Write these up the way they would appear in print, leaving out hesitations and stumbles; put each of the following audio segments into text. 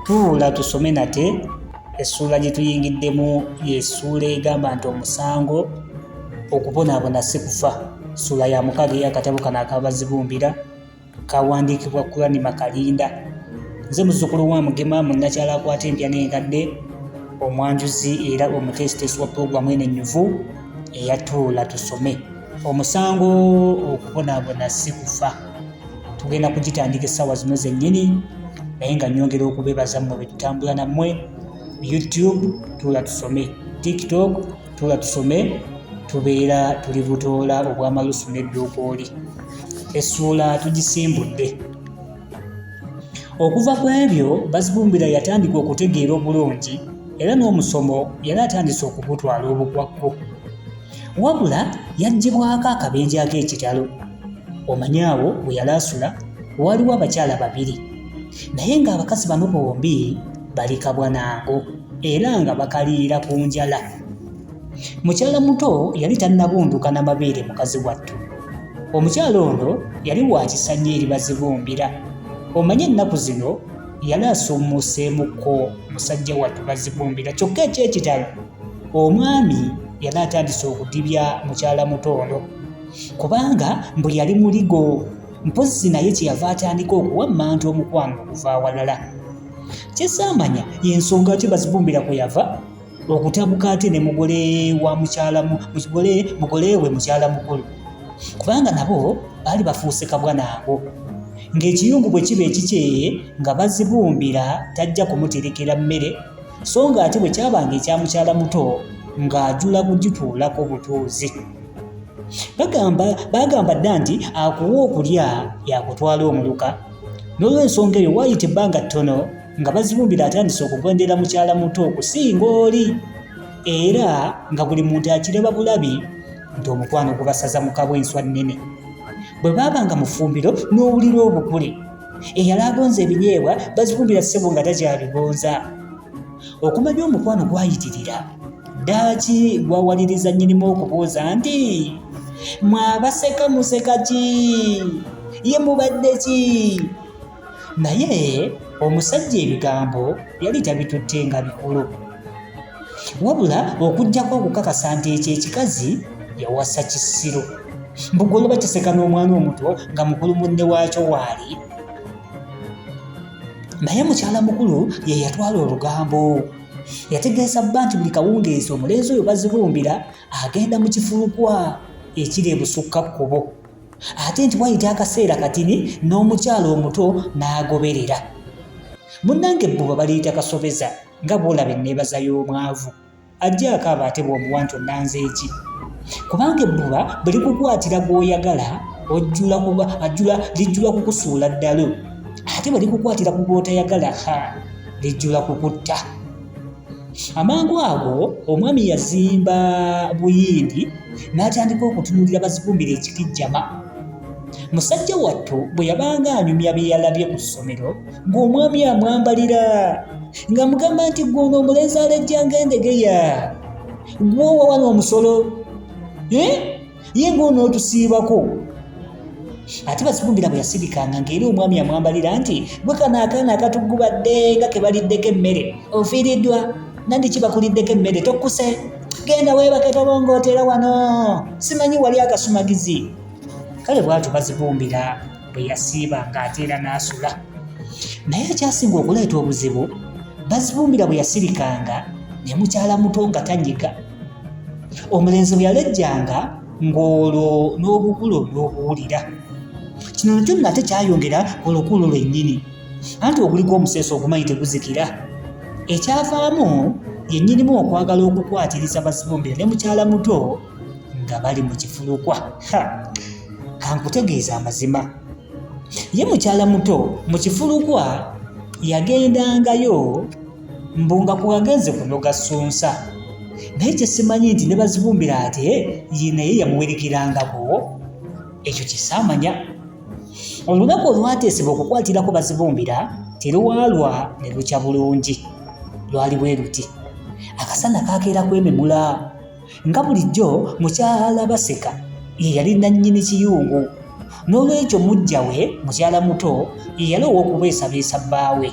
Tuula tusome nate. Essuula gye tuyingiddemu y'essuula egamba nti omusango okubonaabona si kufa. Ssuula ya mukaaga ey'akatabo kano akabazibumbira kawandiikibwa Kurani Makalinda. Nze muzzukulu wa Mugema, munnakyala akwata empya n'enkadde, omwanjuzi era omuteesiteesi wa pulogulaamu eno ennyuvu eya Tuula tusome. Omusango okubonaabona si kufa. Tugenda kugitandika essaawa zino zennyini, naye nga nnyongera okubeebaza mmwe bwe tutambula nammwe. YouTube Tuula tusome, TikTok Tuula tusome, tubeera tuli Butoola obw'amalusu n'Edduukooli. Essuula tugisimbudde. Okuva ku ebyo Bazibumbira yatandika okutegeera obulungi era n'omusomo yali atandise okugutwala obukwakko. Wabula yaggyibwako akabenje ak'ekitalo. Omanyi awo bwe yali asula waliwo abakyala babiri, naye ng'abakazi bano bombi balikabwa nango era nga bakaliira ku njala. Mukyala muto yali tannabunduka na mabeere mukazi wattu. Omukyala ono yali wa kisa nnyo eri Bazibumbira. Omanyi ennaku zino yali asummuseemukko musajja wattu Bazibumbira, kyokka eky'ekitalo omwami yali atandise okudibya mukyala muto ono, kubanga mbu yali muligo, mpozzi naye kyeyava atandika okuwa mmantu omukwano okuva awalala. Kyesaamanya y'ensonga ki Bazibumbira kwe yava okutabuka ate ne mugole we mukyala mukulu, kubanga nabo baali bafuuse kabwa nango. Ng'ekiyungu bwe kiba ekikyeye nga Bazibumbira tajja kumuterekera mmere, so nga ate bwe kyabanga ekya mukyala muto ng'ajula kugituulako butuuzi. Bagamba dda nti akuwa okulya yakutwala omuluka. N'olw'ensonga eyo waayita ebbanga ttono nga Bazibumbira atandise okugondera mukyala muto okusinga oli, era nga buli muntu akireba bulabi nti omukwano gubasaza mu kabwenswa nnene. Bwe baabanga mu ffumbiro n'owulira obukule, eyali agonza ebinyeebwa Bazibumbira ssebo nga takyabigonza. Okumanya omukwano gwayitirira, ddaaki gwawaliriza nnyinimu okubuuza nti mwabaseka museka ki? Ye mubadde ki? Naye omusajja ebigambo yali tabitutte nga bikulu, wabula okuggyako okukakasa nti ekyo ekikazi yawasa kisiru. Mbugolo bakiseka n'omwana omuto nga mukulu munne waakyo waali. Naye mukyala mukulu ye yatwala olugambo. Yategeeza bba nti buli kawungeezi omulenzi oyo Bazibumbira agenda mu kifulukwa ekiri ebusukkakkubo, ate nti wayita akaseera katini n'omukyala omuto n'agoberera. Munnange Ebbuba baliyita kasobeza nga bw'olaba enneebaza y'omwavu. Ajja akaaba ate bw'omuwa nti onnanze eki. Kubanga Ebbuba bwe likukwatira gw'oyagala lijjula kukusuula ddalo, ate bwe likukwatira ku gw'otayagala lijjula kukutta. Amangu ago omwami yazimba buyindi n'atandika okutunuulira Bazibumbira ekikijjama. Musajja wattu bwe yabanga anyumya bye yalabye ku ssomero ng'omwami amwambalira ng'amugamba nti ggwe ono omulenzi alejja ng'endegeya, gw'owa wano omusolo, ye ng'ono otusiibako. Ate Bazibumbira bwe yasirikanga ng'eri omwami amwambalira nti gwe kano akaana akatugubadde nga kebaliddeko emmere, ofiiriddwa, nandi kibakuliddeko emmere, tokkuse, genda weebake tolongootera wano, simanyi wali akasumagizi. Kale bw'atyo Bazibumbira bwe yasiibanga ate era n'asula. Naye ekyasinga okuleeta obuzibu, Bazibumbira bwe yasirikanga ne mukyala muto nga tanyiga. Omulenzi bwe yalejjanga ng'olwo n'obukulu n'obuwulira. Kino nakyo nate kyayongera olukulu lwennyini, anti oguliko omuseso ogumanyi teguzikira. Ekyavaamu yennyinimu okwagala okukwatiriza Bazibumbira ne mukyala muto nga bali mu kifulukwa. Kankutegeeza amazima, ye mukyala muto mu kifulukwa yagendangayo mbunga kugagenze kunoga ssunsa, naye kyesimanyi nti ne Bazibumbira ate naye yamuwerekerangako, ekyo kisaamanya. Olunaku olwateesebwa okukwatirako Bazibumbira teruwaalwa ne lukya bulungi. Lwali bwe luti, akasana kakeera kwememula nga bulijjo mukyala Baseka ye yali nannyini kiyungu. N'olwekyo mujja we mukyala muto ye yali ow'okubeesabeesa bbaawe.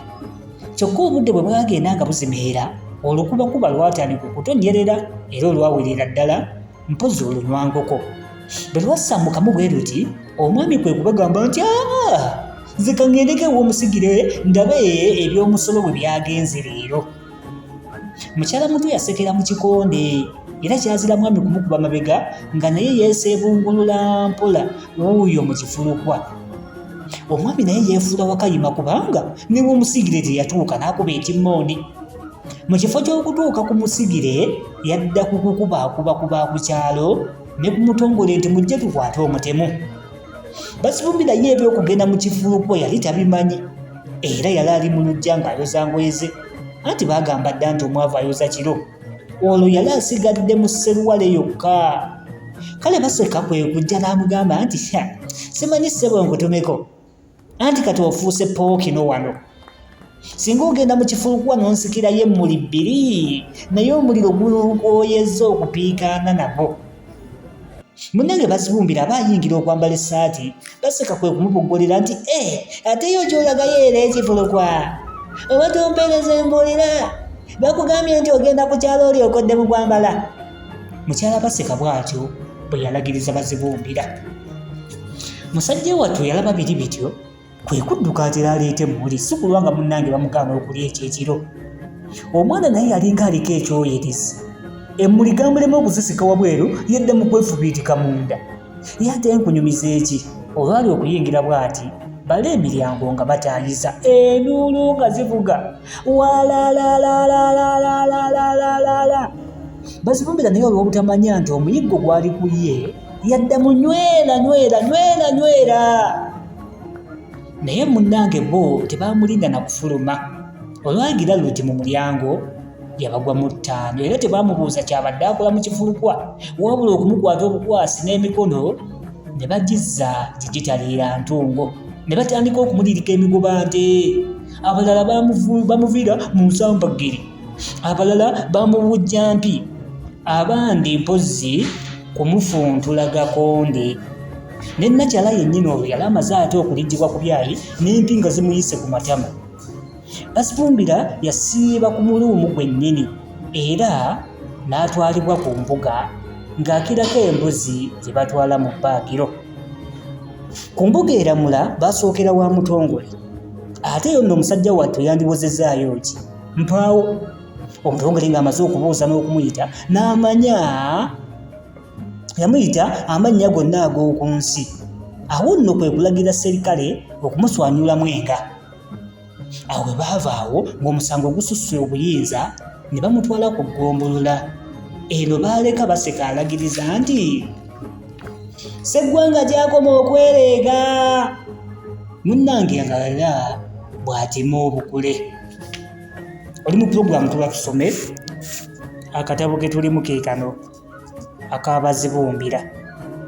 Kyokka obudde bwe bwagenda nga buzimeera, olukubakuba lwatandika okutonyerera era olwawerera ddala mpozi olunywangoko. Bwe lwassammukamu bwe luti, omwami kwe kubagamba nti nze ka ŋŋendeko ew'omusigire ndabe eby'omusolo bwe byagenze leero. Mukyala muto yasekera mu kikonde era kyazira mwami kumukuba mabega nga naye yeeseebungulula mpola wuuyo mu kifulukwa. Omwami naye yeefuula wakayima kubanga ne w'omusigire teyatuuka n'akuba ekimmondi. Mu kifo ky'okutuuka ku musigire yadda ku kukubaakuba ku kyalo ne ku mutongole nti mujje tukwate omutemu. Basibumbira ye eby'okugenda mu kifulukwa yali tabimanyi era yali ali mu luggya ng'ayoza ngoye ze, anti baagamba dda nti omwavu ayoza kiro. Olwo yali asigadde mu sseruwale yokka. Kale Baseka kwe kujja n'amugamba nti simanyi ssebo nkutumeko, anti kati ofuuse pookino wano. Singa ogenda mu kifulukwa n'onsikirayo emmuli bbiri, naye omuliro gulukooyezza okupiikaana nabo. Munnange Basibumbira aba ayingira okwambala essaati, Baseka kwe kumuboggolera nti ate yo gy'olagayo era ekifulukwa oba tompeereza embuulira, bakugambye nti ogenda ku kyalo oli okodde mu kwambala. Mukyala Baseka bw'atyo bwe yalagiriza Bazibumbira. Musajja wattu yalaba biri bityo, kwe kudduka atera aleeta emmuli, si kulwa nga munnange bamugaana okulya ekyekiro. Omwana naye yalinga aliko ekyoyerezi, emmuli gamulema okuzisika wabweru yedde mu kwefubiitika munda. Ye ate enkunyumiza eki, olwali okuyingira bw'ati bala emiryango nga bataayiza, enduulu nga zivuga walalalalalalalala. Bazibumbira naye olw'obutamanya nti omuyiggo gwali ku ye yadda mu nywera. Naye munnange bo tebaamulinda na kufuluma. Olwagira luti mu mulyango yabagwa mu ttaano era tebaamubuuza kyabadde akola mu kifulukwa, wabula okumukwata obukwasi n'emikono ne bagizza gye gitaliira ntungo, ne batandika okumulirika emigobante. Abalala bamuviira mu nsambagiri, abalala bamubujjampi, abandi mpozi kumufuntula gakonde. Ne Nakyala yennyini olwo yali amaze ate okulijjibwa ku byayi n'empi nga zimuyise ku matama. Basibumbira yasiiba ku muluumu gwennyini era n'atwalibwa ku mbuga ng'akirako embuzi gye batwala mu bbaagiro. Ku mbuga eramula baasookera wa mutongole, ate yo nno omusajja wattu yandibozezaayo ki mpaawo. Omutongole ng'amaze okubuuza n'okumuyita yamuyita amannya gonna ag'oku nsi. Awo nno kwe kulagira serikale okumuswanyulamu enga. Awo bwe baava awo ng'omusango gususse obuyinza ne bamutwala ku ggombolola. Eno baaleka Baseka alagiriza nti sseggwanga gy'akoma okwereega. Munnange ng'ala bw'atima obukule. Oli mu pulogulaamu tuba tusome akatabo ke tulimu ke kano ak'Abazibumbira,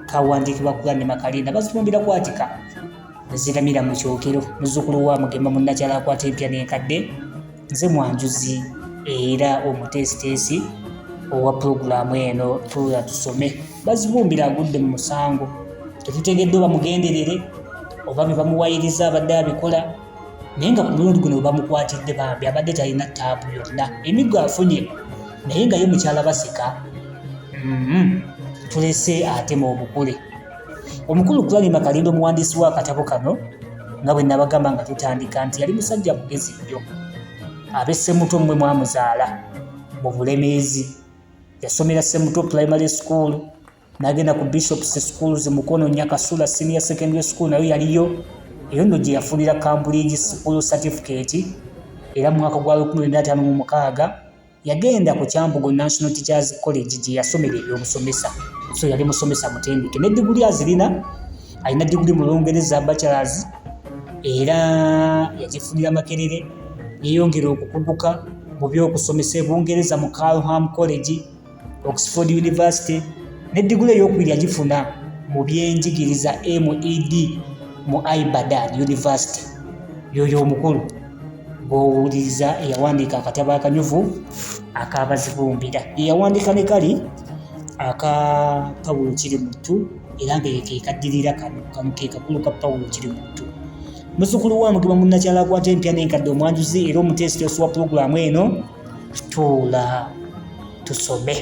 kawandiikibwa Granny Makalinda. Bazibumbira kwatika neziramira mu kyokero, muzzukulu wa Mugema Munnakyala akwata empya n'enkadde. Nze Mwanjuzi era omuteesiteesi owa pulogulaamu eno tuula tusome. Bazibumbira agudde mu musango, tetutegedde oba mugenderere oba bye bamuwayiriza abadde abikola, naye nga ku mulundi guno bamukwatidde bambi abadde talina taapu yonna, emiggo afunye, naye nga ye mukyala Baseka tulese atema obukule. Omukulu Granny Makalinda omuwandiisi w'akatabo kano nga bwe nabagamba nga tutandika nti yali musajja mugezi nnyo. Ab'e Ssemuto mmwe mwamuzaala mu Bulemeezi. Yasomera Ssemuto Primary School n'agenda ku Bishops Schools Mukono Nyakasula Senior Secondary School nayo yaliyo. Eyo nno gye yafunira Cambridge School Certificate era mu mwaka gwa 1956 yagenda ku Kyambogo National Teachers College gye yasomera ebyobusomesa. So yali musomesa mutendeke ne diguli azirina, alina diguli mu Lungereza bachelors era yagifunira Makerere. Yeyongera okukuguka mu by'okusomesa Bungereza mu Calham College, Oxford University, ne diguli ey'okubiri yagifuna mu byenjigiriza MED mu Ibadan University. Yoyo omukulu bw'owuliriza eyawandiika akatabo akanyuvu ak'Abazibumbira. Eyawandiika ne kali aka Pawulo Kirimuttu era ng'ekekaddirira kano ke kakulu ka Pawulo kiri ku ttu. Muzzukulu wa Mugiba munnakyala akwata empya n'enkadde omwanjuzi era omuteesiteesi wa pulogulaamu eno, tuula tusome.